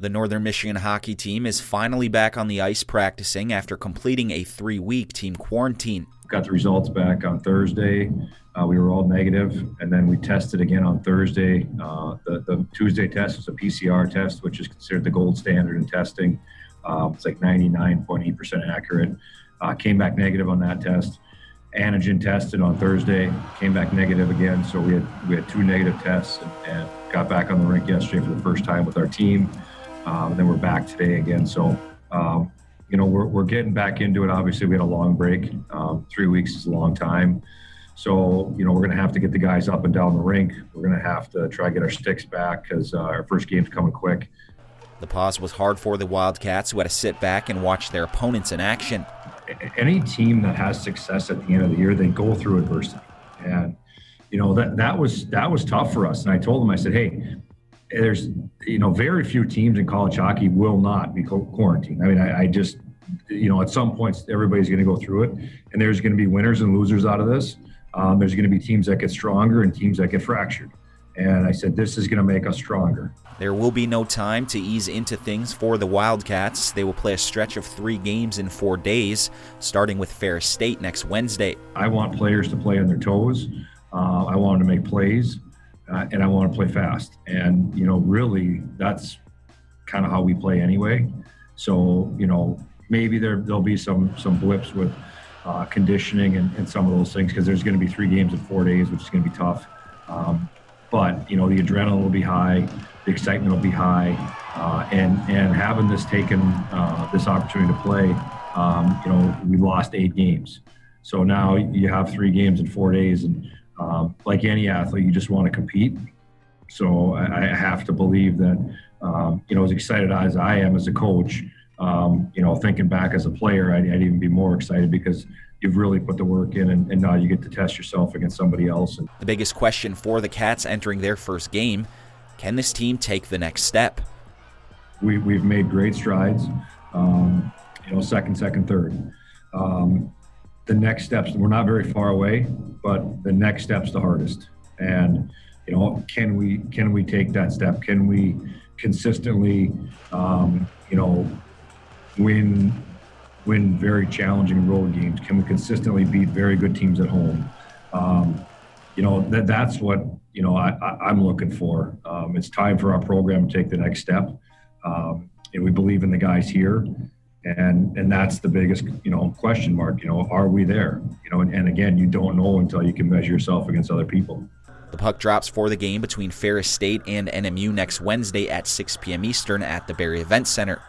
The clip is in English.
The Northern Michigan hockey team is finally back on the ice practicing after completing a 3-week team quarantine. Got the results back on Thursday. We were all negative, and then we tested again on Thursday. The Tuesday test was a PCR test, which is considered the gold standard in testing. It's like 99.8% accurate. Came back negative on that test. Antigen tested on Thursday, came back negative again. So we had 2 negative tests and got back on the rink yesterday for the first time with our team. And then we're back today again. So, we're getting back into it. Obviously, we had a long break. 3 weeks is a long time. So, we're going to have to get the guys up and down the rink. We're going to have to try to get our sticks back because our first game's coming quick. The pause was hard for the Wildcats, who had to sit back and watch their opponents in action. Any team that has success at the end of the year, they go through adversity. And, that was tough for us. And I told them, I said, hey, there's, very few teams in college hockey will not be quarantined. I mean, I just, at some points, everybody's going to go through it, and there's going to be winners and losers out of this. There's going to be teams that get stronger and teams that get fractured. And I said, this is going to make us stronger. There will be no time to ease into things for the Wildcats. They will play a stretch of 3 games in 4 days, starting with Ferris State next Wednesday. I want players to play on their toes. I want them to make plays. And I want to play fast. And, really, that's kind of how we play anyway. So, maybe there'll be some blips with conditioning and some of those things because there's going to be 3 games in 4 days, which is going to be tough. But, the adrenaline will be high, the excitement will be high, and having this this opportunity to play, we lost 8 games. So now you have 3 games in 4 days, and like any athlete, you just want to compete. So I have to believe that, as excited as I am as a coach, thinking back as a player, I'd even be more excited because you've really put the work in, and now you get to test yourself against somebody else. The biggest question for the Cats entering their first game, can this team take the next step? We've made great strides, second, third. The next steps, we're not very far away, but the next step's the hardest. And, can we take that step? Can we consistently, win very challenging road games? Can we consistently beat very good teams at home? That's what, I'm looking for. It's time for our program to take the next step. And we believe in the guys here. And that's the biggest, question mark. Are we there? And again, you don't know until you can measure yourself against other people. The puck drops for the game between Ferris State and NMU next Wednesday at 6 p.m. Eastern at the Barrie Event Center.